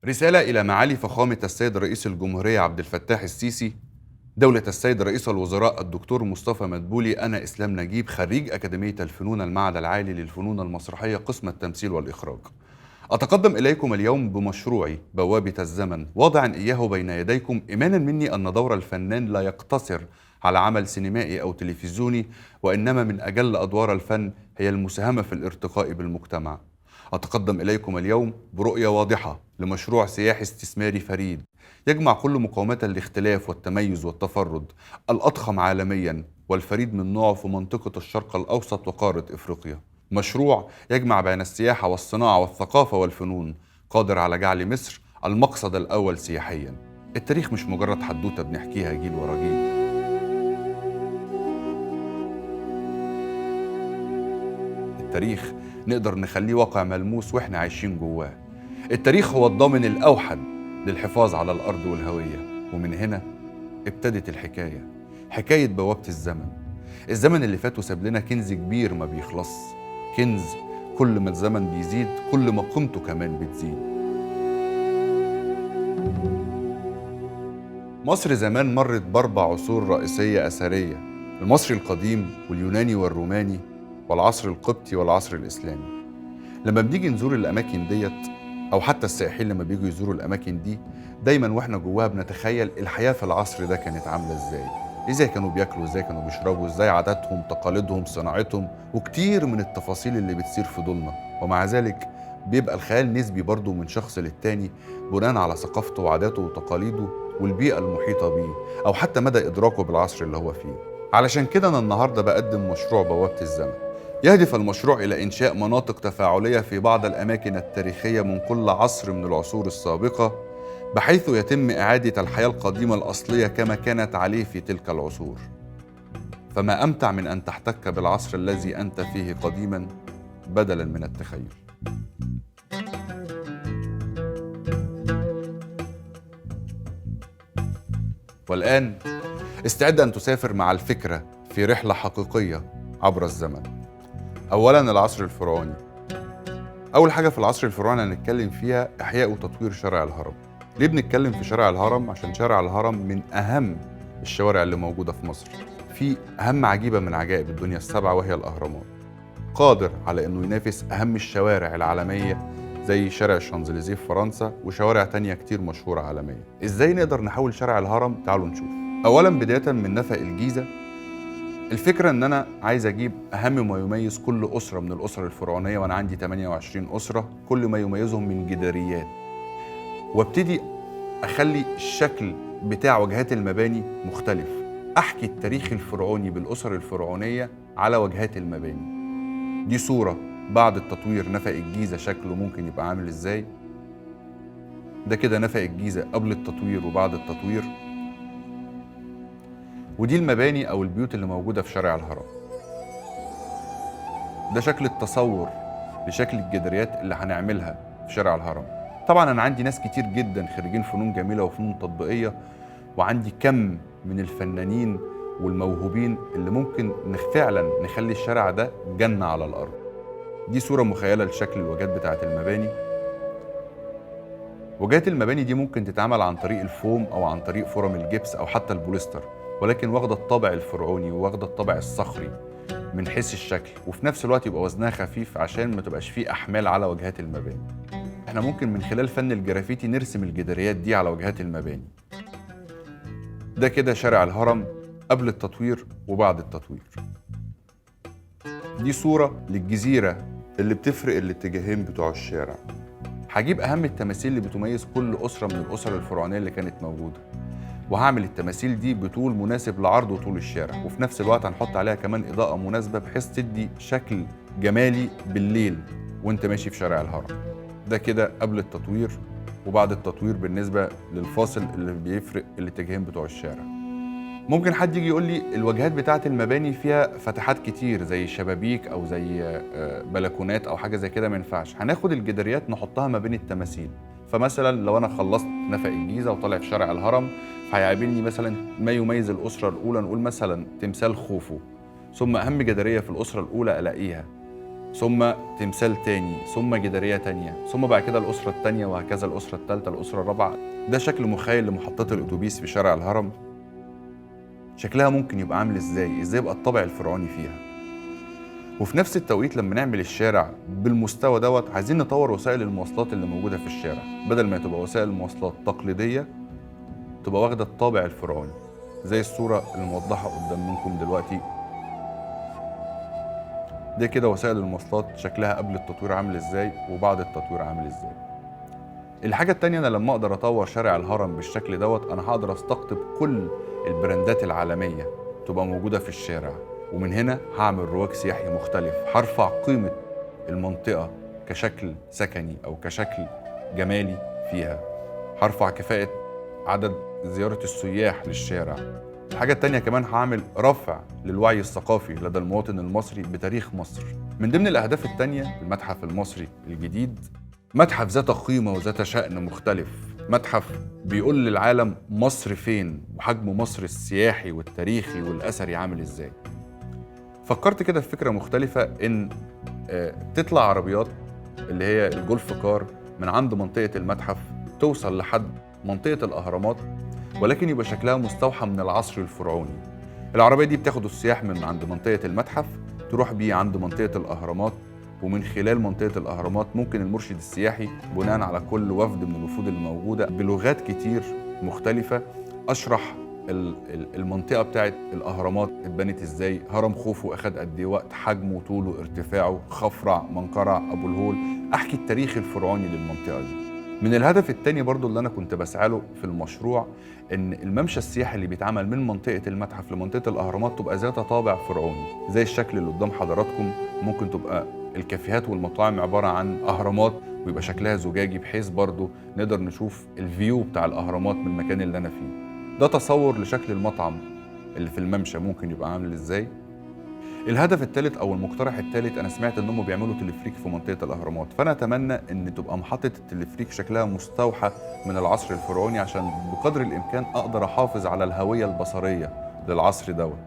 رسالة إلى معالي فخامة السيد رئيس الجمهورية عبد الفتاح السيسي. دولة السيد رئيس الوزراء الدكتور مصطفى مدبولي، أنا إسلام نجيب، خريج أكاديمية الفنون المعهد العالي للفنون المسرحية قسم التمثيل والإخراج. أتقدم إليكم اليوم بمشروعي بوابة الزمن، واضعا إياه بين يديكم إيمانا مني أن دور الفنان لا يقتصر على عمل سينمائي أو تلفزيوني، وإنما من أجل أدوار الفن هي المساهمة في الارتقاء بالمجتمع. أتقدم إليكم اليوم برؤية واضحة لمشروع سياحي استثماري فريد يجمع كل مقومات الاختلاف والتميز والتفرد، الأضخم عالميا والفريد من نوعه في منطقة الشرق الأوسط وقارة إفريقيا. مشروع يجمع بين السياحة والصناعة والثقافة والفنون، قادر على جعل مصر المقصد الأول سياحيا. التاريخ مش مجرد حدوتة بنحكيها جيل ورا جيل. التاريخ نقدر نخليه واقع ملموس واحنا عايشين جواه. التاريخ هو الضامن الأوحد للحفاظ على الأرض والهوية. ومن هنا ابتدت الحكاية، حكاية بوابة الزمن. الزمن اللي فات وساب لنا كنز كبير ما بيخلص، كنز كل ما الزمن بيزيد كل ما قيمته كمان بتزيد. مصر زمان مرت ب4 عصور رئيسية أثرية، المصري القديم واليوناني والروماني والعصر القبطي والعصر الإسلامي. لما بنيجي نزور الأماكن ديت أو حتى السائحين لما بيجوا يزوروا الأماكن دي، دايما وإحنا جواها بنتخيل الحياة في العصر ده كانت عاملة إزاي كانوا بياكلوا، إزاي كانوا بيشربوا، إزاي عاداتهم، تقاليدهم، صناعتهم، وكتير من التفاصيل اللي بتصير في ضمننا. ومع ذلك بيبقى الخيال نسبي برضه من شخص للتاني بناء على ثقافته وعاداته وتقاليده والبيئة المحيطة بيه، أو حتى مدى إدراكه بالعصر اللي هو فيه. علشان كده أنا النهاردة بقدم مشروع بوابة الزمن. يهدف المشروع إلى إنشاء مناطق تفاعلية في بعض الأماكن التاريخية من كل عصر من العصور السابقة، بحيث يتم إعادة الحياة القديمة الأصلية كما كانت عليه في تلك العصور. فما أمتع من أن تحتك بالعصر الذي أنت فيه قديما بدلا من التخيل. والآن استعد أن تسافر مع الفكرة في رحلة حقيقية عبر الزمن. أولاً العصر الفرعوني. أول حاجة في العصر الفرعوني هنتكلم فيها إحياء وتطوير شارع الهرم. ليه بنتكلم في شارع الهرم؟ عشان شارع الهرم من أهم الشوارع اللي موجودة في مصر، في أهم عجيبة من عجائب الدنيا السبعة وهي الأهرامات، قادر على أنه ينافس أهم الشوارع العالمية زي شارع الشانزليزيه في فرنسا وشوارع تانية كتير مشهورة عالميا. إزاي نقدر نحول شارع الهرم؟ تعالوا نشوف. أولاً بداية من نفق الجيزة، الفكرة ان انا عايز اجيب اهم ما يميز كل اسرة من الاسر الفرعونية، وانا عندي 28 اسرة، كل ما يميزهم من جداريات، وابتدي اخلي الشكل بتاع واجهات المباني مختلف، احكي التاريخ الفرعوني بالاسر الفرعونية على واجهات المباني. دي صورة بعد التطوير نفق الجيزة شكله ممكن يبقى عامل ازاي. ده كده نفق الجيزة قبل التطوير وبعد التطوير. ودي المباني أو البيوت اللي موجودة في شارع الهرم. ده شكل التصور لشكل الجداريات اللي هنعملها في شارع الهرم. طبعا أنا عندي ناس كتير جدا خريجين فنون جميلة وفنون تطبيقية، وعندي كم من الفنانين والموهوبين اللي ممكن فعلا نخلي الشارع ده جنة على الأرض. دي صورة مخيلة لشكل الواجهات بتاعة المباني. واجهات المباني دي ممكن تتعمل عن طريق الفوم أو عن طريق فرم الجبس أو حتى البوليستر، ولكن واخدة الطابع الفرعوني وواخدة الطابع الصخري من حيث الشكل، وفي نفس الوقت يبقى وزنها خفيف عشان ما تبقاش فيه أحمال على واجهات المباني. احنا ممكن من خلال فن الجرافيتي نرسم الجداريات دي على واجهات المباني. ده كده شارع الهرم قبل التطوير وبعد التطوير. دي صورة للجزيرة اللي بتفرق الاتجاهين بتوع الشارع. هجيب أهم التماثيل اللي بتميز كل أسرة من الأسر الفرعونية اللي كانت موجودة، وهعمل التماثيل دي بطول مناسب لعرض وطول الشارع، وفي نفس الوقت هنحط عليها كمان إضاءة مناسبة بحيث تدي شكل جمالي بالليل وانت ماشي في شارع الهرم. ده كده قبل التطوير وبعد التطوير بالنسبة للفاصل اللي بيفرق الاتجاهين بتوع الشارع. ممكن حد يجي يقول لي الواجهات بتاعة المباني فيها فتحات كتير زي شبابيك أو زي بلكونات أو حاجة زي كده، ما ينفعش. هناخد الجداريات نحطها ما بين التماثيل. فمثلا لو أنا خلصت نفق الجيزة وطالع في شارع الهرم، هيقابلني مثلا ما يميز الأسرة الأولى، نقول مثلا تمثال خوفو، ثم أهم جدارية في الأسرة الأولى ألاقيها ثم تمثال تاني، ثم جدارية تانية، ثم بعد كده الأسرة التانية، وهكذا الأسرة التالتة، الأسرة الرابعة. ده شكل مخيل لمحطات الأتوبيس في شارع الهرم. شكلها ممكن يبقى عامل ازاي يبقى الطابع الفرعوني فيها. وفي نفس التوقيت لما نعمل الشارع بالمستوى دوت، عايزين نطور وسائل المواصلات اللي موجودة في الشارع، بدل ما تبقى وسائل مواصلات تقليدية تبقى واخدة الطابع الفرعوني، زي الصورة الموضحة قدام منكم دلوقتي. دي كده وسائل المواصلات شكلها قبل التطوير عامل ازاي وبعد التطوير عامل ازاي. الحاجة التانية، أنا لما أقدر أطور شارع الهرم بالشكل دوت، أنا هقدر أستقطب كل البراندات العالمية تبقى موجودة في الشارع، ومن هنا هعمل رواج سياحي مختلف، هرفع قيمة المنطقة كشكل سكني أو كشكل جمالي فيها، هرفع كفاءة عدد زيارة السياح للشارع. الحاجة التانية كمان، هعمل رفع للوعي الثقافي لدى المواطن المصري بتاريخ مصر. من ضمن الأهداف التانية المتحف المصري الجديد، متحف ذات قيمة وذات شأن مختلف، متحف بيقول للعالم مصر فين وحجم مصر السياحي والتاريخي والأثري عامل ازاي. فكرت كده في فكرة مختلفة، إن تطلع عربيات اللي هي الجولف كار من عند منطقة المتحف توصل لحد منطقة الأهرامات، ولكن يبقى شكلها مستوحى من العصر الفرعوني. العربية دي بتاخد السياح من عند منطقة المتحف تروح بيه عند منطقة الأهرامات، ومن خلال منطقة الأهرامات ممكن المرشد السياحي بناء على كل وفد من الوفود الموجودة بلغات كتير مختلفة أشرح المنطقة بتاعت الأهرامات اتبنت ازاي، هرم خوفو أخد قد ايه وقت، حجمه، طوله، ارتفاعه، خفرع، منقرع، أبو الهول، أحكي التاريخ الفرعوني للمنطقة دي. من الهدف التاني برضو اللي أنا كنت بسعى له في المشروع، إن الممشى السياحي اللي بيتعمل من منطقة المتحف لمنطقة الأهرامات تبقى ذات طابع فرعوني، زي الشكل اللي قدام حضراتكم. ممكن تبقى الكافيهات والمطاعم عبارة عن أهرامات ويبقى شكلها زجاجي، بحيث برضو نقدر نشوف الفيو بتاع الأهرامات من المكان اللي أنا فيه. ده تصور لشكل المطعم اللي في الممشى ممكن يبقى عامل ازاي. الهدف الثالث او المقترح الثالث، انا سمعت ان هم بيعملوا تلفريك في منطقه الاهرامات، فانا اتمنى ان تبقى محطه التلفريك شكلها مستوحى من العصر الفرعوني، عشان بقدر الامكان اقدر احافظ على الهويه البصريه للعصر دوت.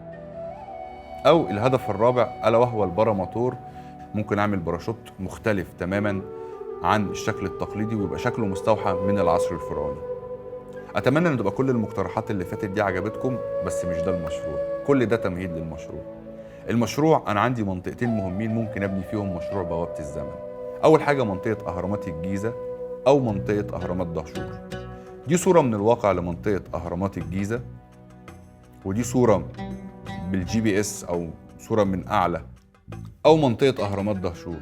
او الهدف الرابع الا وهو الباراموتور، ممكن اعمل باراشوت مختلف تماما عن الشكل التقليدي ويبقى شكله مستوحى من العصر الفرعوني. اتمنى ان تبقى كل المقترحات اللي فاتت دي عجبتكم، بس مش ده المشروع، كل ده تمهيد للمشروع. المشروع انا عندي منطقتين مهمين ممكن ابني فيهم مشروع بوابة الزمن. اول حاجة منطقة اهرامات الجيزة او منطقة اهرامات دهشور. دي صورة من الواقع لمنطقة اهرامات الجيزة، ودي صورة بالجي بي اس او صورة من اعلى، او منطقة اهرامات دهشور.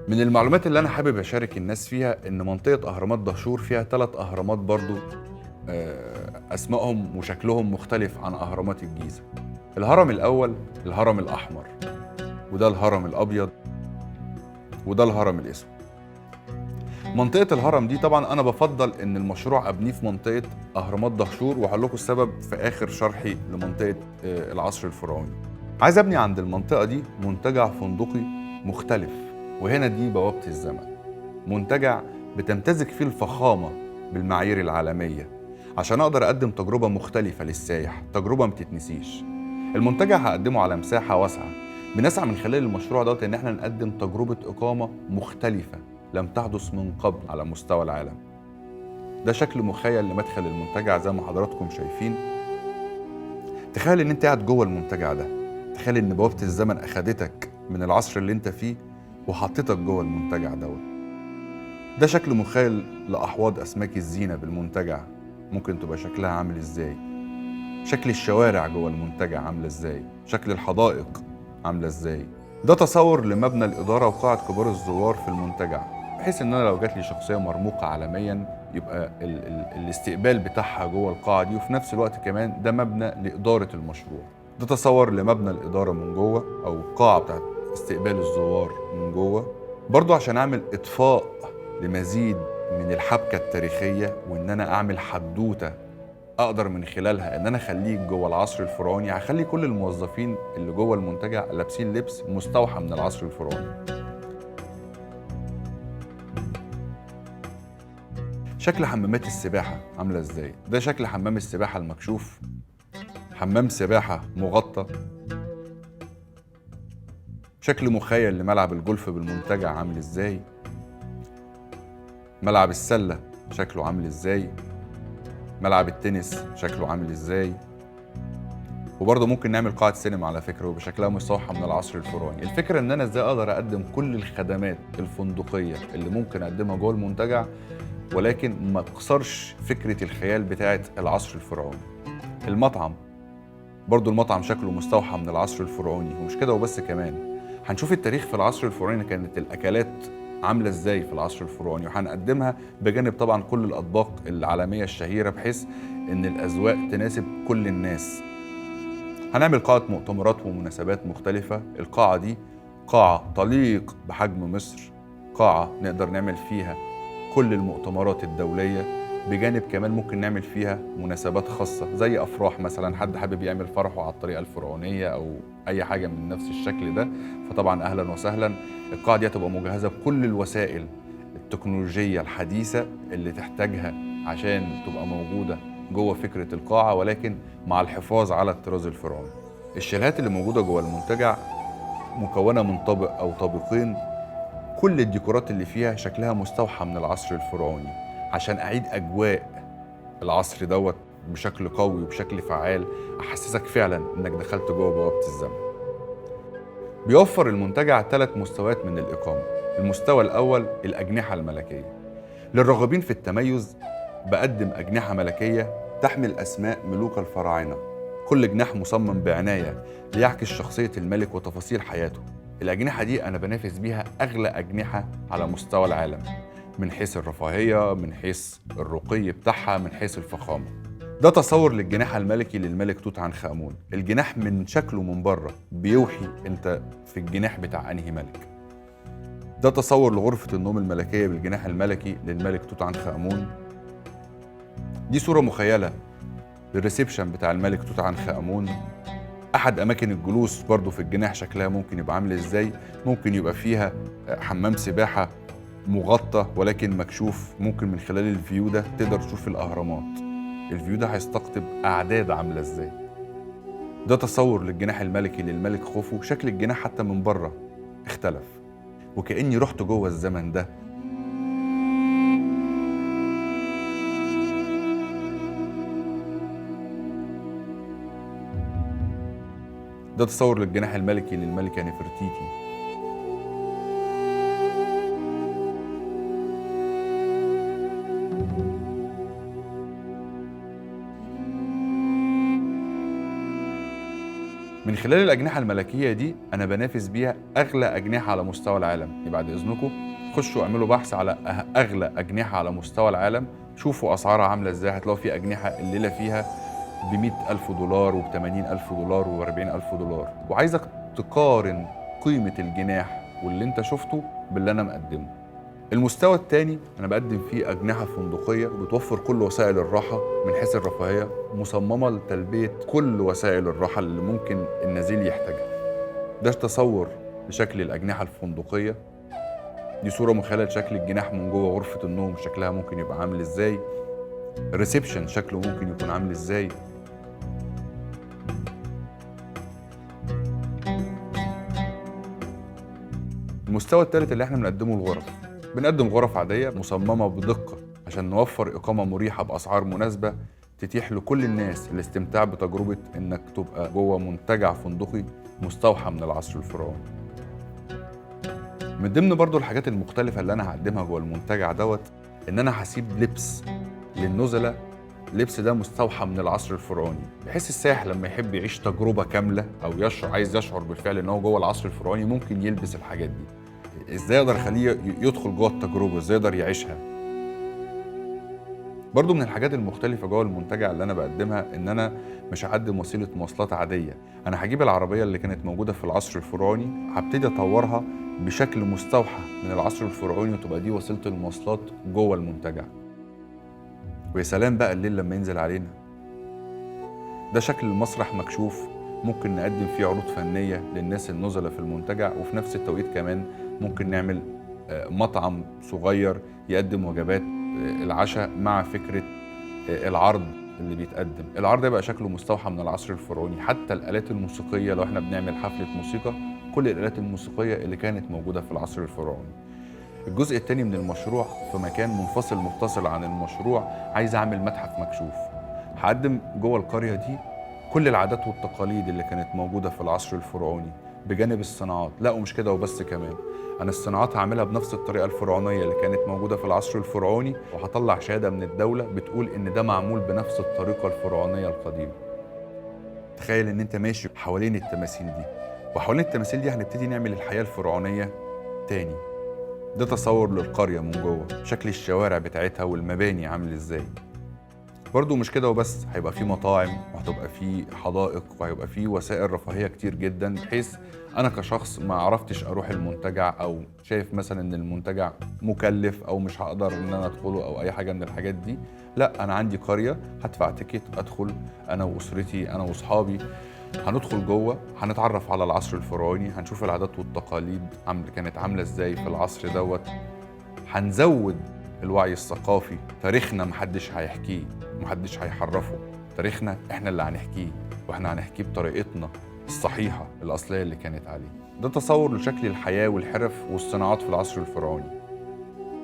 من المعلومات اللي انا حابب اشارك الناس فيها ان منطقة اهرامات دهشور فيها 3 اهرامات برضو أسمائهم وشكلهم مختلف عن أهرامات الجيزة. الهرم الأول الهرم الأحمر، وده الهرم الأبيض، وده الهرم الأسود. منطقة الهرم دي طبعا أنا بفضل إن المشروع أبنيه في منطقة أهرامات دهشور، وهقول لكم السبب في آخر شرحي لمنطقة العصر الفرعوني. عايز أبني عند المنطقة دي منتجع فندقي مختلف، وهنا دي بوابة الزمن، منتجع بتمتزج فيه الفخامة بالمعايير العالمية عشان أقدر أقدم تجربة مختلفة للسائح، تجربة ما تتنسيش. المنتجع هقدمه على مساحة واسعة، بنسعى من خلال المشروع دوت إن احنا نقدم تجربة إقامة مختلفة لم تحدث من قبل على مستوى العالم. ده شكل مخيل لمدخل المنتجع زي ما حضراتكم شايفين. تخيل إن أنت قاعد جوه المنتجع ده، تخيل إن بوابة الزمن أخدتك من العصر اللي أنت فيه وحطتك جوه المنتجع دوت. ده شكل مخيل لأحواض أسماك الزينة بالمنتجع، ممكن تبقى شكلها عامل ازاي، شكل الشوارع جوه المنتجع عامله ازاي، شكل الحدائق عامله ازاي. ده تصور لمبنى الاداره وقاعه كبار الزوار في المنتجع، بحيث ان انا لو جات لي شخصيه مرموقه عالميا يبقى الاستقبال بتاعها جوه القاعه دي، وفي نفس الوقت كمان ده مبنى لاداره المشروع. ده تصور لمبنى الاداره من جوه او القاعه بتاعت استقبال الزوار من جوه، برضو عشان اعمل اطفاء لمزيد من الحبكة التاريخية، وإن أنا أعمل حدوتة أقدر من خلالها إن أنا أخليك جوه العصر الفرعوني. هخلي كل الموظفين اللي جوه المنتجع لابسين لبس مستوحى من العصر الفرعوني. شكل حمامات السباحة عاملة إزاي؟ ده شكل حمام السباحة المكشوف، حمام سباحة مغطى. شكل مخيل لملعب الجولف بالمنتجع عامل ازاي، ملعب السلة شكله عامل ازاي، ملعب التنس شكله عامل ازاي. وبرضه ممكن نعمل قاعة سينما على فكرة وبشكلها مستوحى من العصر الفرعوني. الفكرة ان انا ازاي اقدر اقدم كل الخدمات الفندقية اللي ممكن اقدمها جوه المنتجع، ولكن ما اكسرش فكرة الخيال بتاعة العصر الفرعوني. المطعم برضه المطعم شكله مستوحى من العصر الفرعوني، ومش كده وبس، كمان هنشوف التاريخ في العصر الفرعوني كانت الاكلات عامله ازاي في العصر الفرعوني، وهنقدمها بجانب طبعا كل الاطباق العالميه الشهيره بحيث ان الاذواق تناسب كل الناس. هنعمل قاعه مؤتمرات ومناسبات مختلفه. القاعه دي قاعه تليق بحجم مصر، قاعه نقدر نعمل فيها كل المؤتمرات الدوليه، بجانب كمان ممكن نعمل فيها مناسبات خاصة زي أفراح مثلا، حد حابب يعمل فرحه على الطريقة الفرعونية أو أي حاجة من نفس الشكل ده، فطبعا أهلا وسهلا. القاعة دي هتبقى مجهزة بكل الوسائل التكنولوجية الحديثة اللي تحتاجها عشان تبقى موجودة جوه فكرة القاعة، ولكن مع الحفاظ على الطراز الفرعوني. الشاليهات اللي موجودة جوه المنتجع مكونة من طابق أو طابقين، كل الديكورات اللي فيها شكلها مستوحى من العصر الفرعوني عشان أعيد أجواء العصر دوت بشكل قوي وبشكل فعال، أحسسك فعلا إنك دخلت جوه بوابة الزمن. بيوفر المنتجع 3 مستويات من الإقامة. المستوى الأول الأجنحة الملكية، للراغبين في التميز بقدم أجنحة ملكية تحمل أسماء ملوك الفراعنة، كل جناح مصمم بعناية ليعكس شخصية الملك وتفاصيل حياته. الأجنحة دي أنا بنافس بيها أغلى أجنحة على مستوى العالم، من حيث الرفاهية، من حيث الرقي بتاعها، من حيث الفخامة. ده تصور للجناح الملكي للملك توت عنخ آمون. الجناح من شكله من بره بيوحي انت في الجناح بتاع انهي ملك. ده تصور لغرفة النوم الملكية بالجناح الملكي للملك توت عنخ آمون. دي صورة مخيلة للريسبشن بتاع الملك توت عنخ آمون. أحد أماكن الجلوس برضو في الجناح شكلها ممكن يبقى عامل إزاي، ممكن يبقى فيها حمام سباحة مغطى ولكن مكشوف، ممكن من خلال الفيو ده تقدر تشوف الأهرامات. الفيو ده هيستقطب أعداد عاملة إزاي. ده تصور للجناح الملكي للملك خوفو، شكل الجناح حتى من بره اختلف وكأني رحت جوه الزمن ده. ده تصور للجناح الملكي للملكة نفرتيتي. من خلال الأجنحة الملكية دي أنا بنافس بيها أغلى أجنحة على مستوى العالم. بعد إذنكم خشوا اعملوا بحث على أغلى أجنحة على مستوى العالم، شوفوا أسعارها عاملة إزاي. هتلاقوا في أجنحة الليلة فيها ب$100,000 وب$80,000 وب$40,000. وعايزك تقارن قيمة الجناح واللي أنت شفته باللي أنا مقدمه. المستوى الثاني أنا بقدم فيه أجنحة فندقية بتوفر كل وسائل الراحة من حيث الرفاهية، مصممة لتلبية كل وسائل الراحة اللي ممكن النزيل يحتاجها. ده تصور لشكل الأجنحة الفندقية. دي صورة مخيلة لشكل الجناح من جوه غرفة النوم، شكلها ممكن يبقى عامل إزاي. الريسبشن شكله ممكن يكون عامل إزاي. المستوى الثالث اللي احنا بنقدمه الغرف. بنقدم غرف عادية مصممة بدقة عشان نوفر إقامة مريحة بأسعار مناسبة تتيح لكل الناس الاستمتاع بتجربة إنك تبقى جوه منتجع فندقي مستوحى من العصر الفرعوني. من ضمن برضو الحاجات المختلفة اللي أنا هقدمها جوه المنتجع دوت إن أنا هسيب لبس للنزلاء. اللبس ده مستوحى من العصر الفرعوني بحيث السائح لما يحب يعيش تجربة كاملة أو عايز يشعر بالفعل إن هو جوه العصر الفرعوني ممكن يلبس الحاجات دي. ازاي اقدر اخليه يدخل جوه التجربه، ازاي يقدر يعيشها. برضو من الحاجات المختلفه جوه المنتجع اللي انا بقدمها ان انا مش هقدم وسيله مواصلات عاديه، انا هجيب العربيه اللي كانت موجوده في العصر الفرعوني هبتدي اطورها بشكل مستوحى من العصر الفرعوني وتبقى دي وسيله المواصلات جوه المنتجع. ويا سلام بقى الليل لما ينزل علينا. ده شكل المسرح مكشوف، ممكن نقدم فيه عروض فنيه للناس النزلاء في المنتجع، وفي نفس التوقيت كمان ممكن نعمل مطعم صغير يقدم وجبات العشاء مع فكرة العرض اللي بيتقدم. العرض يبقى شكله مستوحى من العصر الفرعوني، حتى الآلات الموسيقية لو احنا بنعمل حفلة موسيقى كل الآلات الموسيقية اللي كانت موجودة في العصر الفرعوني. الجزء الثاني من المشروع في مكان منفصل متصل عن المشروع، عايز أعمل متحف مكشوف. هقدم جوه القرية دي كل العادات والتقاليد اللي كانت موجودة في العصر الفرعوني بجانب الصناعات. لا ومش كده وبس، كمان أنا الصناعات هعملها بنفس الطريقة الفرعونية اللي كانت موجودة في العصر الفرعوني، وهطلع شهادة من الدولة بتقول إن ده معمول بنفس الطريقة الفرعونية القديمة. تخيل إن أنت ماشي حوالين التماثيل دي، وحوالين التماثيل دي هنبتدي نعمل الحياة الفرعونية تاني. ده تصور للقرية من جوه، شكل الشوارع بتاعتها والمباني عامل إزاي. برضو مش كده وبس، هيبقى في مطاعم وهتبقى في حدائق وهيبقى في وسائل رفاهية كتير جدا، بحيث أنا كشخص ما عرفتش أروح المنتجع أو شايف مثلا إن المنتجع مكلف أو مش هقدر إن أنا أدخله أو أي حاجة من الحاجات دي، لا أنا عندي قرية هدفع تيكت أدخل أنا وأسرتي أنا وأصحابي، هندخل جوه هنتعرف على العصر الفرعوني، هنشوف العادات والتقاليد كانت عاملة إزاي في العصر دوت. هنزود الوعي الثقافي، تاريخنا محدش هيحكيه محدش هيحرفه، تاريخنا احنا اللي هنحكيه، واحنا هنحكيه بطريقتنا الصحيحة الأصلية اللي كانت عليه. ده تصور لشكل الحياة والحرف والصناعات في العصر الفرعوني.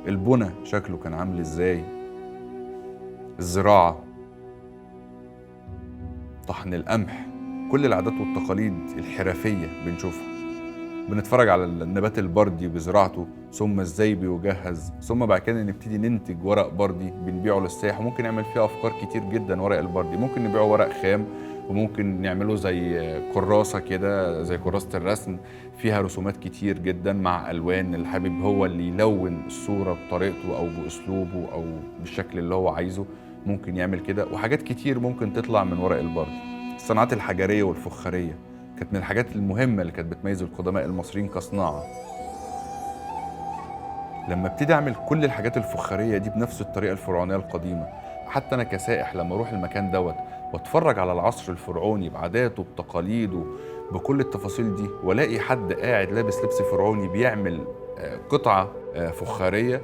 البنى شكله كان عامل ازاي، الزراعة، طحن القمح، كل العادات والتقاليد الحرفية بنشوفها. بنتفرج على النبات البردي بزراعته، ثم ازاي بيجهز، ثم بعد كده نبتدي ننتج ورق بردي بنبيعه للسائح، وممكن نعمل فيه افكار كتير جدا. ورق البردي ممكن نبيعه ورق خام، وممكن نعمله زي كراسة كده، زي كراسة الرسم فيها رسومات كتير جدا مع ألوان، اللي حابب هو اللي يلون الصورة بطريقته أو بأسلوبه أو بالشكل اللي هو عايزه ممكن يعمل كده. وحاجات كتير ممكن تطلع من ورق البردي. الصناعات الحجرية والفخارية كانت من الحاجات المهمة اللي كانت بتميز القدماء المصريين كصناعة. لما ابتدي أعمل كل الحاجات الفخارية دي بنفس الطريقة الفرعونية القديمة، حتى أنا كسائح لما أروح المكان دوت واتفرج على العصر الفرعوني بعاداته بتقاليده بكل التفاصيل دي، والاقي حد قاعد لابس لبس فرعوني بيعمل قطعة فخارية،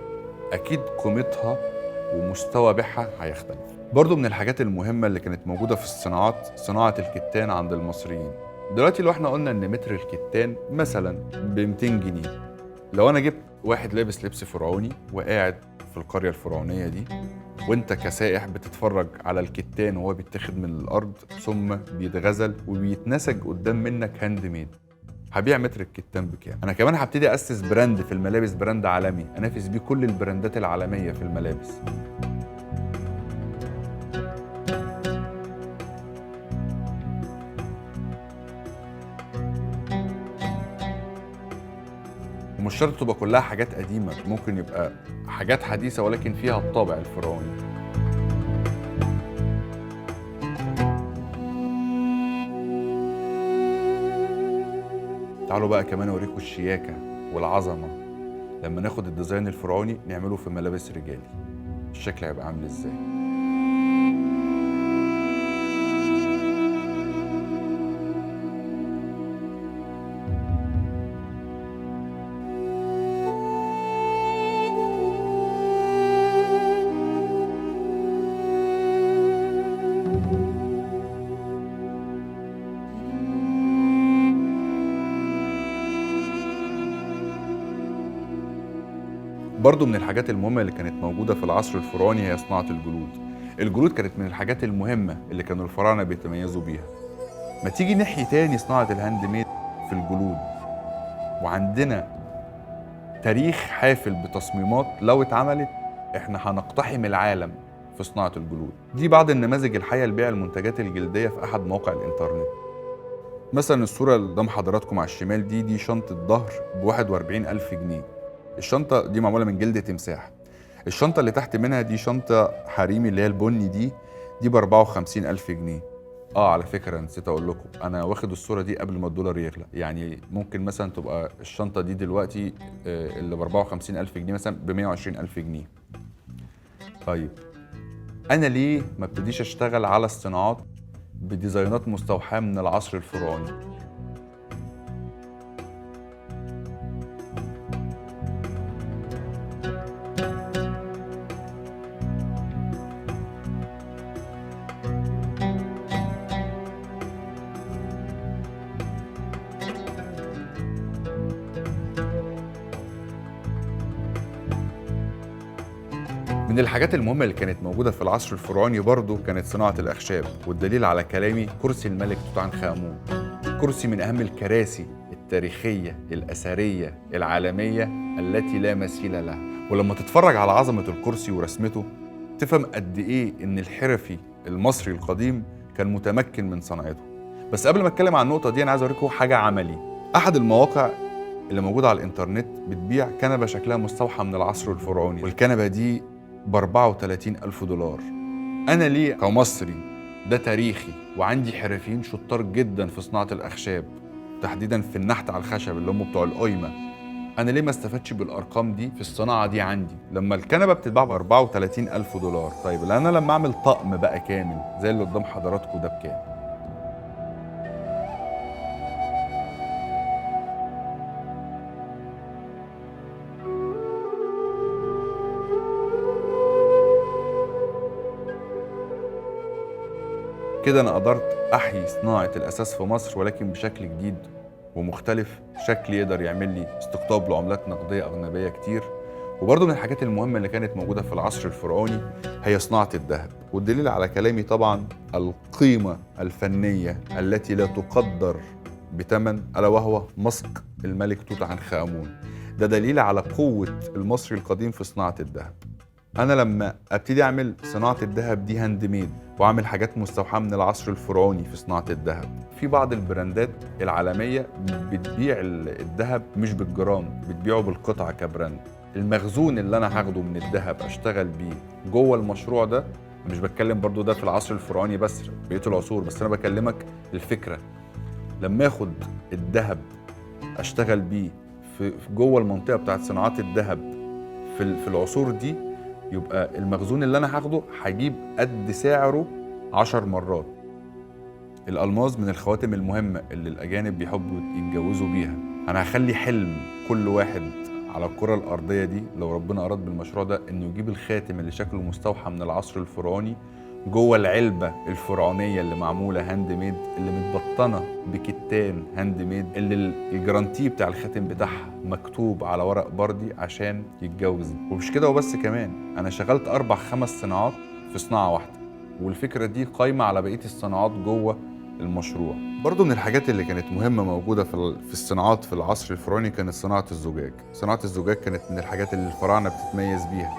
أكيد قيمتها ومستوى بيعها هيختلف. برضو من الحاجات المهمة اللي كانت موجودة في الصناعات صناعة الكتان عند المصريين. دلوقتي لو احنا قلنا ان متر الكتان مثلا ب 200 جنيه، لو انا جبت واحد لابس لبس فرعوني وقاعد في القرية الفرعونية دي، وانت كسائح بتتفرج على الكتان وهو بيتاخد من الارض ثم بيتغزل وبيتنسج قدام منك هاند ميد، هبيع متر الكتان بكام؟ انا كمان هبتدي اسس براند في الملابس، براند عالمي انافس بيه كل البراندات العالمية في الملابس. ومش شرط تبقى كلها حاجات قديمة، ممكن يبقى حاجات حديثة ولكن فيها الطابع الفرعوني. تعالوا بقى كمان اوريكم الشياكة والعظمة لما ناخد الديزاين الفرعوني نعمله في ملابس رجالي، الشكل هيبقى عامل ازاي. برضو من الحاجات المهمة اللي كانت موجودة في العصر الفرعوني هي صناعة الجلود. الجلود كانت من الحاجات المهمة اللي كانوا الفراعنة بيتميزوا بيها. ما تيجي نحيي تاني صناعة الهاند ميد في الجلود، وعندنا تاريخ حافل بتصميمات لو اتعملت احنا هنقتحم العالم في صناعة الجلود. دي بعض النماذج الحية لبيع المنتجات الجلدية في أحد مواقع الإنترنت. مثلا الصورة اللي قدام حضراتكم على الشمال دي شنطة ظهر ب41,000 جنيه. الشنطة دي معمولة من جلد تمساح. الشنطة اللي تحت منها دي شنطة حريمي اللي هي البني دي ب54,000 جنيه. على فكرة نسيت أقول لكم، أنا واخد الصورة دي قبل ما الدولار يغلى، يعني ممكن مثلا تبقى الشنطة دي دلوقتي اللي ب54,000 جنيه مثلا ب120,000 جنيه. طيب أنا ليه ما ابتديش أشتغل على الصناعات بديزاينات مستوحاة من العصر الفرعوني؟ من الحاجات المهمة اللي كانت موجودة في العصر الفرعوني برضو كانت صناعة الأخشاب، والدليل على كلامي كرسي الملك توت عنخ آمون. كرسي من أهم الكراسي التاريخية الأثرية العالمية التي لا مثيل لها. ولما تتفرج على عظمة الكرسي ورسمته تفهم قد إيه إن الحرفي المصري القديم كان متمكن من صناعته. بس قبل ما أتكلم عن النقطة دي أنا عايز أوريكم حاجة عملي. أحد المواقع اللي موجودة على الإنترنت بتبيع كنبة شكلها مستوحى من العصر الفرعوني، والكنبة دي ب34,000 دولار. أنا ليه كمصري ده تاريخي وعندي حرفيين شطار جدا في صناعة الأخشاب، تحديدا في النحت على الخشب اللي هم بتوع القايمة، أنا ليه ما استفدش بالأرقام دي في الصناعة دي عندي؟ لما الكنبة بتتباع ب34,000 دولار، طيب أنا لما أعمل طقم بقى كامل زي اللي قدام حضراتكم ده بكام؟ كده أنا قدرت أحيي صناعة الأساس في مصر، ولكن بشكل جديد ومختلف، شكل يقدر يعمل لي استقطاب لعملات نقدية أجنبية كتير. وبرضه من الحاجات المهمة اللي كانت موجودة في العصر الفرعوني هي صناعة الذهب، والدليل على كلامي طبعا القيمة الفنية التي لا تقدر بثمن، ألا وهو مسق الملك توت عنخ آمون. ده دليل على قوة المصري القديم في صناعة الذهب. أنا لما أبتدي أعمل صناعة الذهب دي هاند ميد وأعمل حاجات مستوحاة من العصر الفرعوني في صناعة الذهب، في بعض البراندات العالمية بتبيع الذهب مش بالجرام، بتبيعه بالقطعة كبراند. المخزون اللي أنا هاخده من الذهب أشتغل بيه جوه المشروع ده، مش بتكلم برضو ده في العصر الفرعوني بس، بقية العصور، بس أنا بكلمك الفكرة. لما أخد الذهب أشتغل بيه في جوه المنطقة بتاعت صناعات الذهب في العصور دي، يبقى المخزون اللي انا هاخده هجيب قد سعره 10 مرات. الالماس من الخواتم المهمه اللي الاجانب بيحبوا يتجوزوا بيها. انا هخلي حلم كل واحد على الكره الارضيه دي لو ربنا اراد بالمشروع ده انه يجيب الخاتم اللي شكله مستوحى من العصر الفرعوني جوه العلبه الفرعونيه اللي معموله هاند ميد، اللي متبطنه بكتان هاند ميد، اللي الجرانتي بتاع الخاتم بتاعها مكتوب على ورق بردي عشان يتجوز. ومش كده وبس، كمان انا شغلت 4-5 صناعات في صناعه واحده، والفكره دي قايمه على بقيه الصناعات جوه المشروع. برضو من الحاجات اللي كانت مهمه موجوده في الصناعات في العصر الفرعوني كانت صناعه الزجاج. صناعه الزجاج كانت من الحاجات اللي الفراعنه بتتميز بيها،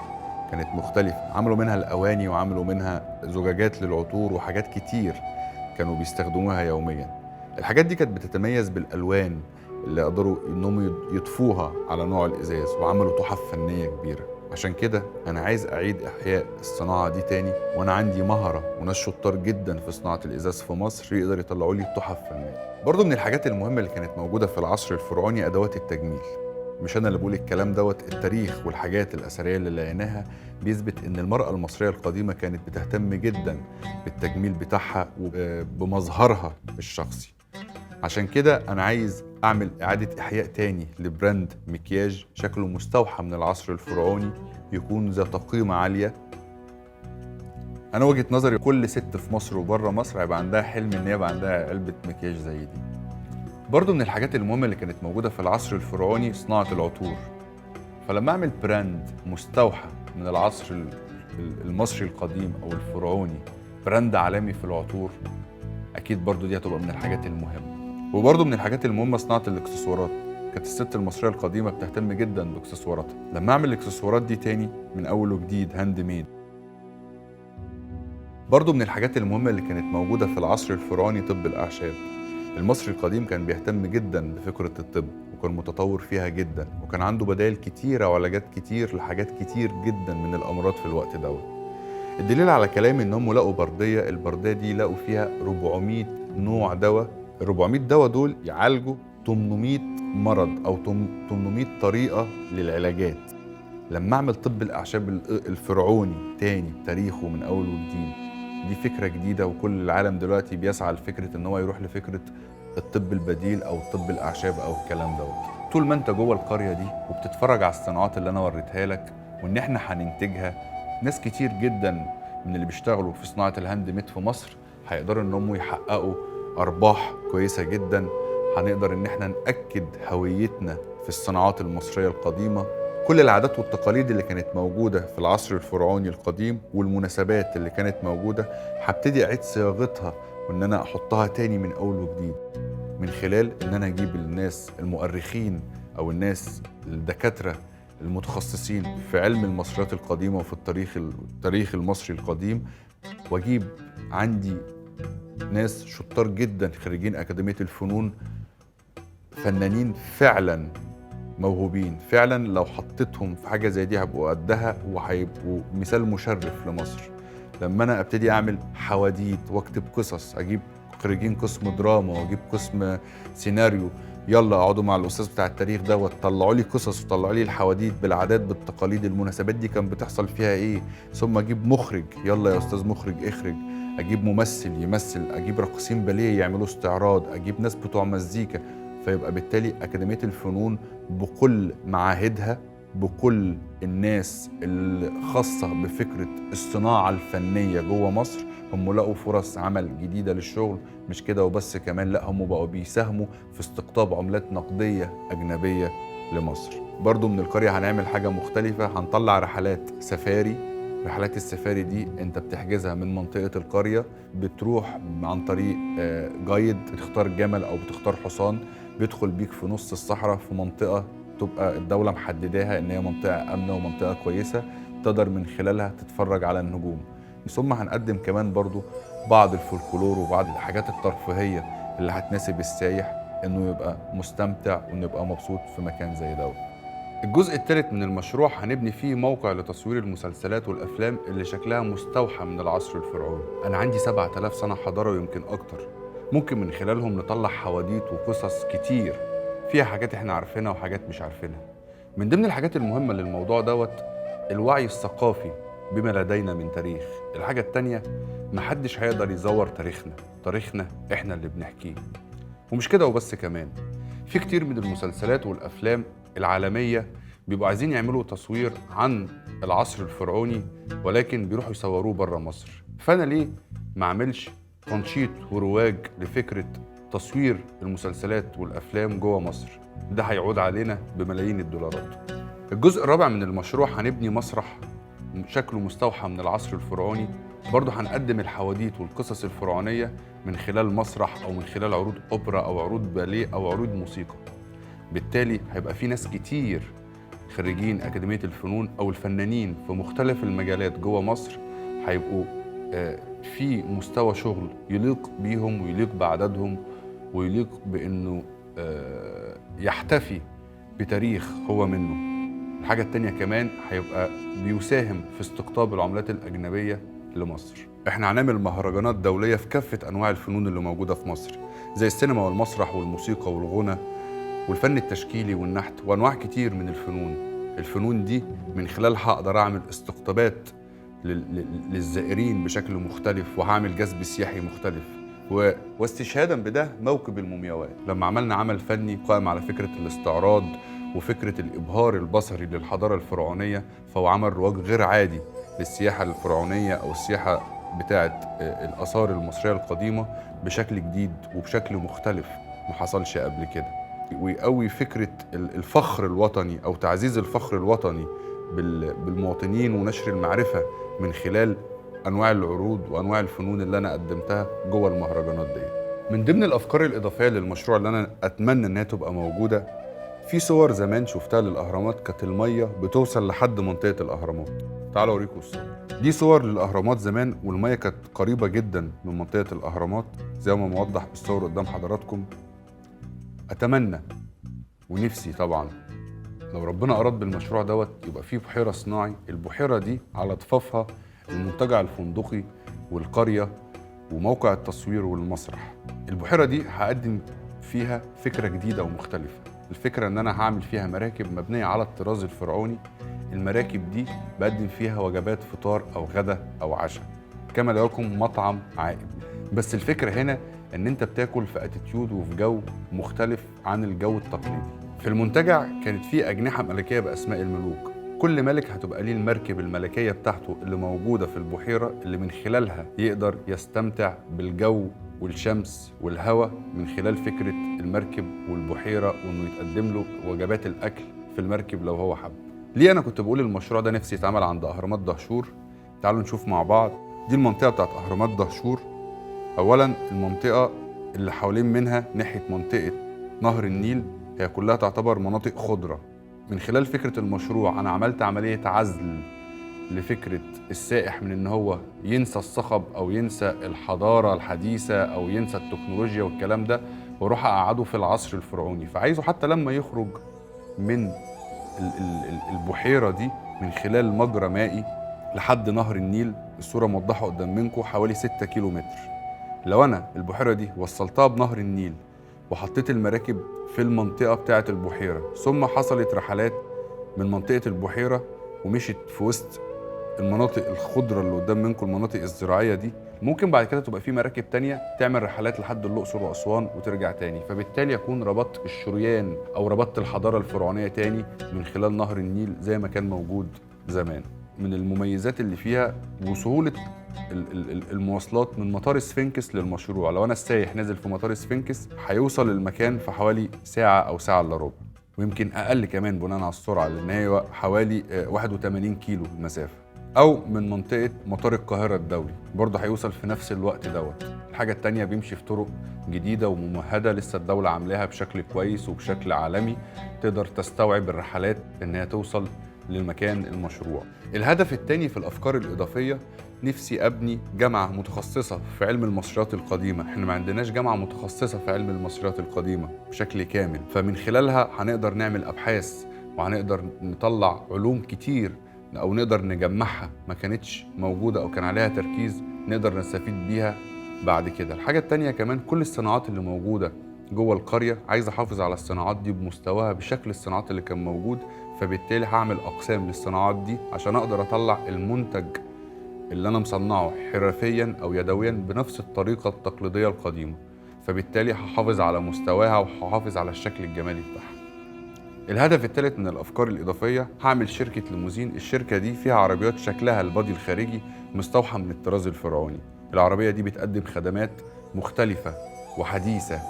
كانت مختلفة. عملوا منها الأواني وعملوا منها زجاجات للعطور وحاجات كتير كانوا بيستخدموها يوميا. الحاجات دي كانت بتتميز بالألوان اللي قدروا إنهم يضفوها على نوع الإزاز، وعملوا تحف فنية كبيرة. عشان كده أنا عايز أعيد إحياء الصناعة دي تاني، وأنا عندي مهرة وناس شطار جدا في صناعة الإزاز في مصر يقدر يطلعوا لي تحف فنية. برضو من الحاجات المهمة اللي كانت موجودة في العصر الفرعوني أدوات التجميل. مش أنا اللي بقول الكلام دوت، التاريخ والحاجات الأثرية اللي لقيناها بيثبت إن المرأة المصرية القديمة كانت بتهتم جدا بالتجميل بتاعها وبمظهرها الشخصي. عشان كده أنا عايز أعمل إعادة إحياء تاني لبراند مكياج شكله مستوحى من العصر الفرعوني، يكون ذات قيمة عالية. أنا وجهة نظري كل ست في مصر وبره مصر هيبقى عندها حلم إن يبقى عندها علبة مكياج زي دي. برضو من الحاجات المهمة اللي كانت موجودة في العصر الفرعوني صناعة العطور. فلما أعمل براند مستوحى من العصر المصري القديم أو الفرعوني، براند عالمي في العطور، أكيد برضو دي هتبقى من الحاجات المهمة. وبرضو من الحاجات المهمة صناعة الإكسسوارات. كانت الست المصرية القديمة بتهتم جدا بإكسسواراتها. لما أعمل الإكسسوارات دي تاني من أول وجديد هاند ميد. برضو من الحاجات المهمة اللي كانت موجودة في العصر الفرعوني طب الأعشاب. المصري القديم كان بيهتم جدا بفكرة الطب، وكان متطور فيها جدا، وكان عنده بدائل كتيرة وعلاجات كتير لحاجات كتير جدا من الأمراض في الوقت دوت. الدليل على كلامي إنهم لقوا بردية، البردية دي لقوا فيها 400 نوع دواء. ال 400 دواء دول يعالجوا 800 مرض أو 800 طريقة للعلاجات. لما أعمل طب الأعشاب الفرعوني تاني تاريخه من أول وجديد، دي فكرة جديدة، وكل العالم دلوقتي بيسعى لفكرة ان هو يروح لفكرة الطب البديل او طب الاعشاب او الكلام دوت. طول ما انت جوه القرية دي وبتتفرج على الصناعات اللي انا وريتها لك وان احنا هننتجها، ناس كتير جدا من اللي بيشتغلوا في صناعة الهاند ميد في مصر هيقدروا انهم يحققوا ارباح كويسة جدا. هنقدر ان احنا نأكد هويتنا في الصناعات المصرية القديمة. كل العادات والتقاليد اللي كانت موجودة في العصر الفرعوني القديم والمناسبات اللي كانت موجودة هبتدي أعيد صياغتها وإن أنا أحطها تاني من أول وجديد، من خلال إن أنا أجيب الناس المؤرخين أو الناس الدكاترة المتخصصين في علم المصريات القديمة وفي التاريخ المصري القديم، وأجيب عندي ناس شطار جدا خريجين أكاديمية الفنون، فنانين فعلا موهوبين، فعلا لو حطيتهم في حاجة زي دي هيبقوا قدها وهيبقوا مثال مشرف لمصر. لما أنا أبتدي أعمل حواديت وأكتب قصص، أجيب خريجين قسم دراما وأجيب قسم سيناريو، يلا اقعدوا مع الأستاذ بتاع التاريخ ده وطلعوا لي قصص وطلعوا لي الحواديت بالعادات بالتقاليد، المناسبات دي كان بتحصل فيها إيه، ثم أجيب مخرج، يلا يا أستاذ مخرج اخرج، أجيب ممثل يمثل، أجيب راقصين باليه يعملوا استعراض، أجيب ناس بتوع مزيكا. فيبقى بالتالي أكاديمية الفنون بكل معاهدها، بكل الناس الخاصة بفكرة الصناعة الفنية جوه مصر، هم لقوا فرص عمل جديدة للشغل. مش كده وبس، كمان لا، هم بقوا بيساهموا في استقطاب عملات نقدية أجنبية لمصر. برضو من القرية هنعمل حاجة مختلفة، هنطلع رحلات سفاري. رحلات السفاري دي انت بتحجزها من منطقة القرية، بتروح عن طريق جايد، بتختار جمل او بتختار حصان، بيدخل بيك في نص الصحراء في منطقة تبقى الدولة محدداها ان هي منطقة امنة ومنطقة كويسة تقدر من خلالها تتفرج على النجوم. ثم هنقدم كمان برضو بعض الفولكلور وبعض الحاجات الترفيهية اللي هتناسب السايح انه يبقى مستمتع وانه يبقى مبسوط في مكان زي ده. الجزء الثالث من المشروع هنبني فيه موقع لتصوير المسلسلات والأفلام اللي شكلها مستوحى من العصر الفرعوني. أنا عندي 7000 سنة حضارة ويمكن أكتر، ممكن من خلالهم نطلع حواديت وقصص كتير فيها حاجات إحنا عارفينها وحاجات مش عارفينها. من ضمن الحاجات المهمة للموضوع دوت الوعي الثقافي بما لدينا من تاريخ. الحاجة التانية، محدش هيقدر يزور تاريخنا إحنا اللي بنحكيه. ومش كده وبس، كمان في كتير من المسلسلات والأفلام العالمية بيبقوا عايزين يعملوا تصوير عن العصر الفرعوني ولكن بيروحوا يصوروه بره مصر. فأنا ليه ما اعملش تنشيط ورواج لفكرة تصوير المسلسلات والأفلام جوه مصر؟ ده هيعود علينا بملايين الدولارات. الجزء الرابع من المشروع هنبني مسرح شكله مستوحى من العصر الفرعوني، برضه هنقدم الحواديت والقصص الفرعونية من خلال مسرح أو من خلال عروض أوبرا أو عروض باليه أو عروض موسيقى. بالتالي هيبقى في ناس كتير خريجين أكاديمية الفنون أو الفنانين في مختلف المجالات جوه مصر هيبقوا في مستوى شغل يليق بيهم ويليق بعددهم ويليق بأنه يحتفي بتاريخ هو منه. الحاجة التانية كمان هيبقى بيساهم في استقطاب العملات الأجنبية لمصر. احنا هنعمل مهرجانات دولية في كافة أنواع الفنون اللي موجودة في مصر، زي السينما والمسرح والموسيقى والغنى والفن التشكيلي والنحت وأنواع كتير من الفنون. الفنون دي من خلالها أقدر أعمل استقطابات للزائرين بشكل مختلف، وهعمل جذب سياحي مختلف. واستشهادا بده موكب المومياوات، لما عملنا عمل فني قائم على فكرة الاستعراض وفكرة الإبهار البصري للحضارة الفرعونية، فهو عمل رواج غير عادي للسياحة الفرعونية أو السياحة بتاعة الآثار المصرية القديمة بشكل جديد وبشكل مختلف ما حصلش قبل كده، ويقوي فكرة الفخر الوطني أو تعزيز الفخر الوطني بالمواطنين ونشر المعرفة من خلال أنواع العروض وأنواع الفنون اللي أنا قدمتها جوه المهرجانات دي. من ضمن الأفكار الإضافية للمشروع اللي أنا أتمنى إنها تبقى موجودة، في صور زمان شفتها للأهرامات كانت المية بتوصل لحد منطقة الأهرامات. تعالوا أوريكم الصور دي. صور للأهرامات زمان والمية كانت قريبة جدا من منطقة الأهرامات زي ما موضح بالصور قدام حضراتكم. أتمنى ونفسي طبعا لو ربنا أراد بالمشروع دوت يبقى فيه بحيرة صناعي، البحيرة دي على ضفافها المنتجع الفندقي والقرية وموقع التصوير والمسرح. البحيرة دي هقدم فيها فكرة جديدة ومختلفة. الفكرة ان انا هعمل فيها مراكب مبنية على الطراز الفرعوني. المراكب دي بقدم فيها وجبات فطار او غدا او عشاء، كما لو يكون مطعم عائم. بس الفكرة هنا ان انت بتاكل في اتيتيود وفي جو مختلف عن الجو التقليدي. في المنتجع كانت فيه اجنحة ملكية باسماء الملوك، كل ملك هتبقى ليه المركب الملكية بتاعته اللي موجودة في البحيرة اللي من خلالها يقدر يستمتع بالجو والشمس والهواء من خلال فكرة المركب والبحيرة، وإنه يتقدم له وجبات الأكل في المركب لو هو حب. ليه انا كنت بقول المشروع ده نفسي يتعمل عند اهرامات دهشور؟ تعالوا نشوف مع بعض. دي المنطقه بتاعت اهرامات دهشور. اولا المنطقه اللي حوالين منها ناحيه منطقه نهر النيل هي كلها تعتبر مناطق خضره. من خلال فكره المشروع انا عملت عمليه عزل لفكره السائح من ان هو ينسى الصخب او ينسى الحضاره الحديثه او ينسى التكنولوجيا والكلام ده، واروح اقعده في العصر الفرعوني. فعايزه حتى لما يخرج من البحيره دي من خلال مجرى مائي لحد نهر النيل، الصوره موضحه قدام منكم حوالي 6 كيلو متر. لو انا البحيره دي وصلتها بنهر النيل وحطيت المراكب في المنطقه بتاعه البحيره، ثم حصلت رحلات من منطقه البحيره ومشت في وسط المناطق الخضره اللي قدام منكم، المناطق الزراعيه دي، ممكن بعد كده تبقى في مراكب تانية تعمل رحلات لحد الاقصر واسوان وترجع تاني، فبالتالي يكون ربطت الشريان او ربطت الحضاره الفرعونيه تاني من خلال نهر النيل زي ما كان موجود زمان. من المميزات اللي فيها وسهوله المواصلات من مطار سفنكس للمشروع. لو انا السايح نازل في مطار سفنكس هيوصل المكان في حوالي ساعه او ساعه الا ربع، ويمكن اقل كمان بناء على السرعه، لان هي حوالي 81 كيلو المسافه. او من منطقه مطار القاهره الدولي برضه هيوصل في نفس الوقت دوت. الحاجه التانيه بيمشي في طرق جديده وممهده لسه الدوله عاملاها بشكل كويس وبشكل عالمي تقدر تستوعب الرحلات انها توصل للمكان المشروع. الهدف التاني في الافكار الاضافيه، نفسي ابني جامعه متخصصه في علم المصريات القديمه. احنا ما عندناش جامعه متخصصه في علم المصريات القديمه بشكل كامل، فمن خلالها هنقدر نعمل ابحاث وهنقدر نطلع علوم كتير او نقدر نجمعها ما كانتش موجوده او كان عليها تركيز نقدر نستفيد بيها بعد كده. الحاجه التانيه كمان كل الصناعات اللي موجوده جوه القريه عايز احافظ على الصناعات دي بمستواها بشكل الصناعات اللي كان موجود، فبالتالي هعمل اقسام للصناعات دي عشان اقدر اطلع المنتج اللي انا مصنعه حرفيا او يدويا بنفس الطريقه التقليديه القديمه، فبالتالي هحافظ على مستواها وهحافظ على الشكل الجمالي بتاعها. الهدف الثالث من الافكار الاضافيه، هعمل شركه ليموزين. الشركه دي فيها عربيات شكلها البادي الخارجي مستوحى من الطراز الفرعوني. العربيه دي بتقدم خدمات مختلفه وحديثه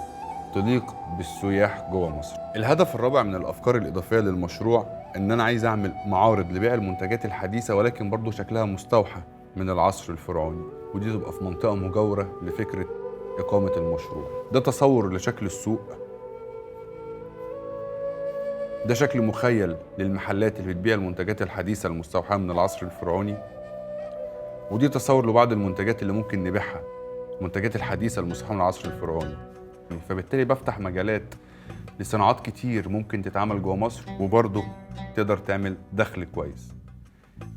تليق بالسياح جوه مصر. الهدف الرابع من الافكار الاضافيه للمشروع ان انا عايز اعمل معارض لبيع المنتجات الحديثه ولكن برضو شكلها مستوحى من العصر الفرعوني، ودي تبقى في منطقه مجاوره لفكره اقامه المشروع. ده تصور لشكل السوق، ده شكل مخيل للمحلات اللي بتبيع المنتجات الحديثة المستوحاة من العصر الفرعوني، ودي تصور لبعض المنتجات اللي ممكن نبيعها، المنتجات الحديثة المستوحاة من العصر الفرعوني. فبالتالي بفتح مجالات لصناعات كتير ممكن تتعمل جوه مصر وبرضه تقدر تعمل دخل كويس.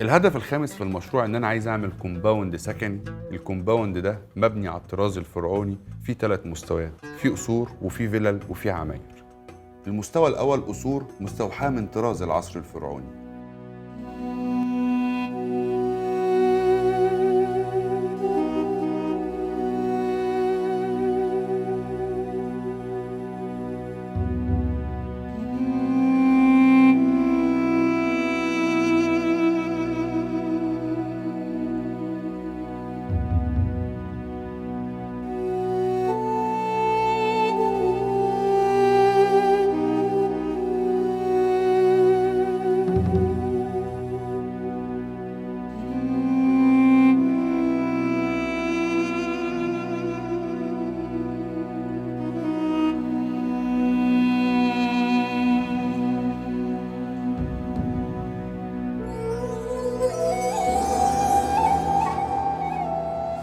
الهدف الخامس في المشروع ان انا عايز اعمل كومباوند سكني. الكومباوند ده مبني على الطراز الفرعوني في 3 مستويات، في قصور وفي فيلل وفي عماير. المستوى الأول قصور مستوحاة من طراز العصر الفرعوني.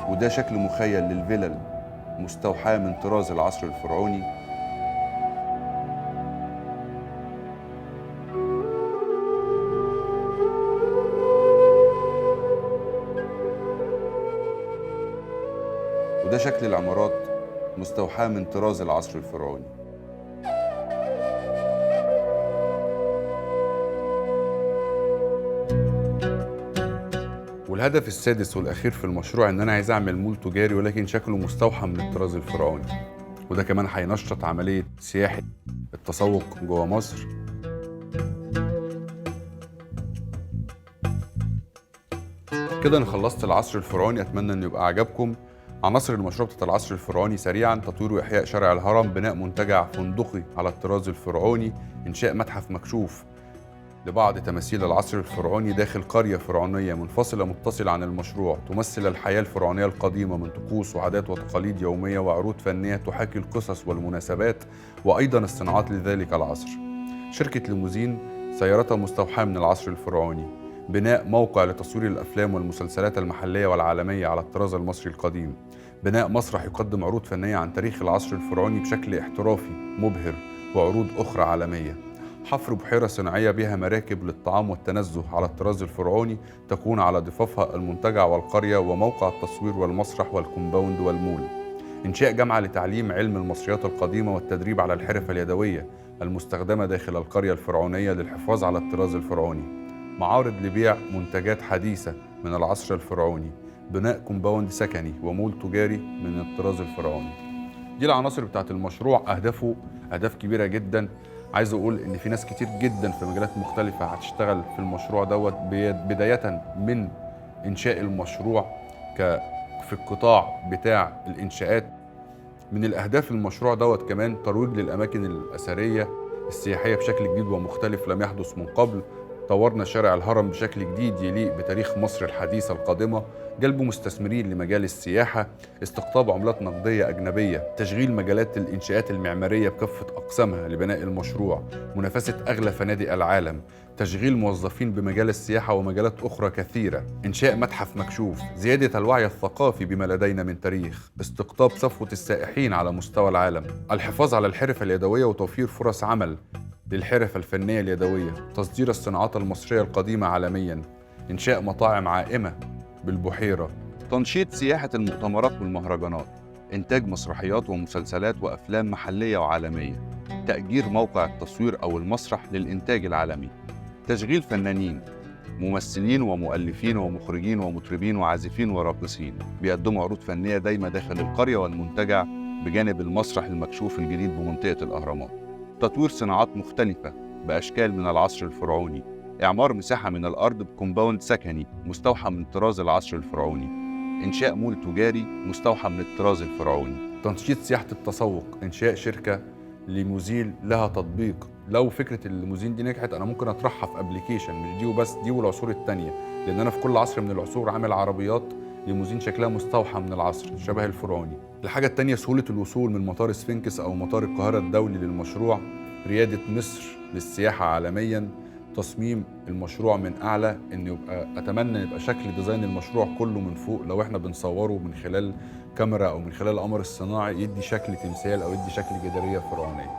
وده شكل مخيل للفلل مستوحاة من طراز العصر الفرعوني. وده شكل العمارات مستوحاة من طراز العصر الفرعوني. والهدف السادس والأخير في المشروع إن أنا عايز أعمل مول تجاري ولكن شكله مستوحى من الطراز الفرعوني، وده كمان هينشط عملية سياحة التسوق جوه مصر. كده أنا خلصت العصر الفرعوني، أتمنى إنه يبقى عجبكم. عناصر المشروع بتاعت العصر الفرعوني سريعا: تطوير وإحياء شارع الهرم، بناء منتجع فندقي على الطراز الفرعوني، إنشاء متحف مكشوف لبعض تماثيل العصر الفرعوني داخل قرية فرعونية منفصلة متصلة عن المشروع، تمثل الحياة الفرعونية القديمة من طقوس وعادات وتقاليد يومية وعروض فنية تحاكي القصص والمناسبات وأيضا الصناعات لذلك العصر. شركة ليموزين سيارتها مستوحاة من العصر الفرعوني، بناء موقع لتصوير الأفلام والمسلسلات المحلية والعالمية على الطراز المصري القديم، بناء مسرح يقدم عروض فنية عن تاريخ العصر الفرعوني بشكل احترافي مبهر، وعروض أخرى عالمية، حفر بحيرة صناعية بها مراكب للطعام والتنزه على الطراز الفرعوني تكون على ضفافها المنتجع والقرية وموقع التصوير والمسرح والكومباوند والمول، إنشاء جامعة لتعليم علم المصريات القديمة والتدريب على الحرف اليدوية المستخدمة داخل القرية الفرعونية للحفاظ على الطراز الفرعوني، معارض لبيع منتجات حديثة من العصر الفرعوني، بناء كومباوند سكني ومول تجاري من الطراز الفرعوني. دي العناصر بتاعت المشروع. أهداف كبيرة جدا. عايز أقول إن في ناس كتير جدا في مجالات مختلفة هتشتغل في المشروع دوت، بداية من إنشاء المشروع في القطاع بتاع الإنشاءات. من الأهداف المشروع دوت كمان ترويج للأماكن الأثرية السياحية بشكل جديد ومختلف لم يحدث من قبل. طورنا شارع الهرم بشكل جديد يليق بتاريخ مصر الحديثة القادمة، جلب مستثمرين لمجال السياحة، استقطاب عملات نقدية أجنبية، تشغيل مجالات الإنشاءات المعمارية بكافة أقسامها لبناء المشروع، منافسة أغلى فنادق العالم، تشغيل موظفين بمجال السياحة ومجالات أخرى كثيرة، إنشاء متحف مكشوف، زيادة الوعي الثقافي بما لدينا من تاريخ، استقطاب صفوة السائحين على مستوى العالم، الحفاظ على الحرف اليدوية وتوفير فرص عمل للحرف الفنية اليدوية، تصدير الصناعات المصرية القديمة عالمياً، إنشاء مطاعم عائمة بالبحيرة، تنشيط سياحة المؤتمرات والمهرجانات، إنتاج مسرحيات ومسلسلات وأفلام محلية وعالمية، تأجير موقع التصوير أو المسرح للإنتاج العالمي، تشغيل فنانين، ممثلين ومؤلفين ومخرجين ومطربين وعازفين وراقصين بيقدموا عروض فنية دايمة داخل القرية والمنتجع بجانب المسرح المكشوف الجديد بمنطقة الأهرامات، تطوير صناعات مختلفة بأشكال من العصر الفرعوني، إعمار مساحة من الأرض بكومباوند سكني مستوحى من طراز العصر الفرعوني، إنشاء مول تجاري مستوحى من الطراز الفرعوني، تنشيط سياحة التسوق، إنشاء شركة ليموزين لها تطبيق. لو فكرة الليموزين دي نجحت أنا ممكن أطرحها في أبليكيشن، مش دي وبس، دي والعصور التانية، لأن أنا في كل عصر من العصور عامل عربيات ليموزين شكلها مستوحى من العصر شبه الفرعوني. الحاجة التانية سهولة الوصول من مطار سفنكس أو مطار القاهرة الدولي للمشروع، ريادة مصر للسياحة عالمياً، تصميم المشروع من أعلى، إن أتمنى يبقى شكل ديزاين المشروع كله من فوق لو إحنا بنصوره من خلال كاميرا أو من خلال القمر الصناعي يدي شكل تمثال أو يدي شكل جدارية فرعونية.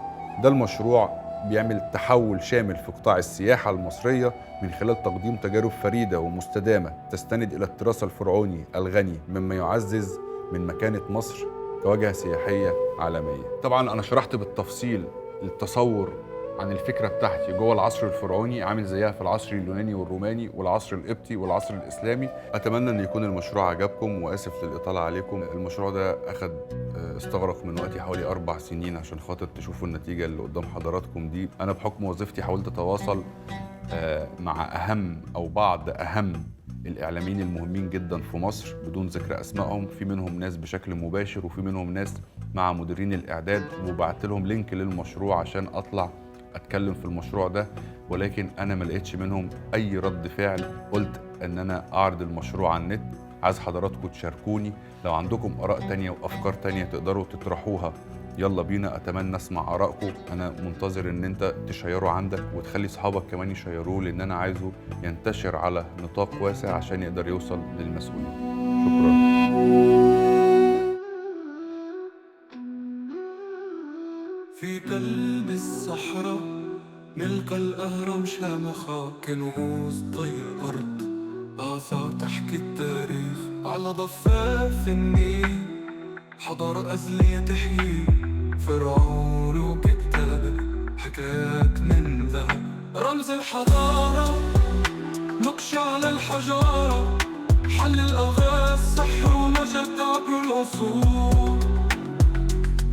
ده المشروع بيعمل تحول شامل في قطاع السياحة المصرية من خلال تقديم تجارب فريدة ومستدامة تستند إلى التراث الفرعوني الغني، مما يعزز من مكانة مصر كوجهة سياحية عالمية. طبعاً أنا شرحت بالتفصيل التصور عن الفكرة بتاعتي جوه العصر الفرعوني، عامل زيها في العصر اليوناني والروماني والعصر القبطي والعصر الإسلامي. أتمنى أن يكون المشروع عجبكم، وآسف للإطالة عليكم. المشروع ده استغرق من وقتي حوالي 4 سنين عشان خاطر تشوفوا النتيجة اللي قدام حضراتكم دي. أنا بحكم وظيفتي حاولت أتواصل مع بعض أهم الإعلاميين المهمين جدا في مصر بدون ذكر أسمائهم، في منهم ناس بشكل مباشر وفي منهم ناس مع مديرين الإعداد، وبعت لهم لينك للمشروع عشان أطلع أتكلم في المشروع ده، ولكن أنا ما لقيتش منهم أي رد فعل. قلت أن أنا أعرض المشروع على النت، عايز حضراتكم تشاركوني لو عندكم آراء تانية وأفكار تانية تقدروا تطرحوها، يلا بينا. أتمنى أسمع آرائكم. أنا منتظر إن أنت تشيره عندك وتخلي صحابك كمان يشيروه، لأن أنا عايزه ينتشر على نطاق واسع عشان يقدر يوصل للمسؤولين. شكرا. في قلب الصحراء نلقى الأهرام شامخة كنوز طي الأرض، آثار تحكي التاريخ على ضفاف النيل، حضارة أزلية تحيي فرعون وكتابة حكايات من ذهب، رمز الحضارة نقش على الحجارة، حل الألغاز سحر ومجد عبر العصور،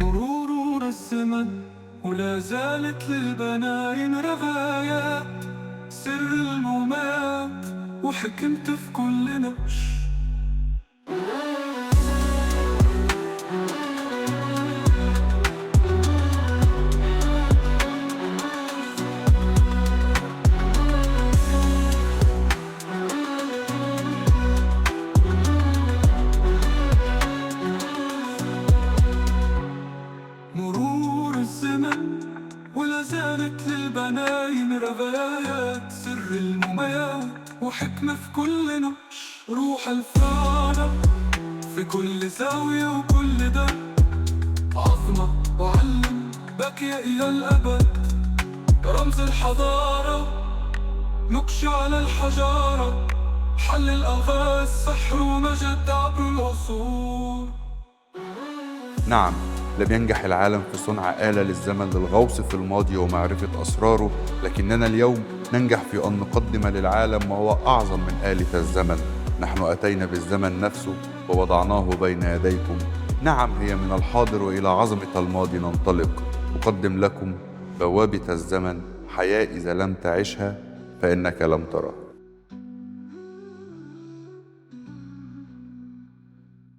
مرور الزمن ولا زالت للبناين رغايات، سر الممات وحكمت في كل نقش. ولا زالت للبناين روايات، سر المومياوات وحكمة في كل نقش، روح الفراعنة في كل زاوية وكل ده، عظمة وعلم باقية إلى الأبد، رمز الحضارة نقش على الحجارة، حل الألغاز سحر ومجد عبر العصور. نعم، لم ينجح العالم في صنع آلة للزمن للغوص في الماضي ومعرفة أسراره، لكننا اليوم ننجح في أن نقدم للعالم ما هو أعظم من آلة الزمن. نحن أتينا بالزمن نفسه ووضعناه بين يديكم. نعم، هي من الحاضر وإلى عظمة الماضي ننطلق. أقدم لكم بوابة الزمن، حياة إذا لم تعشها فإنك لم ترى.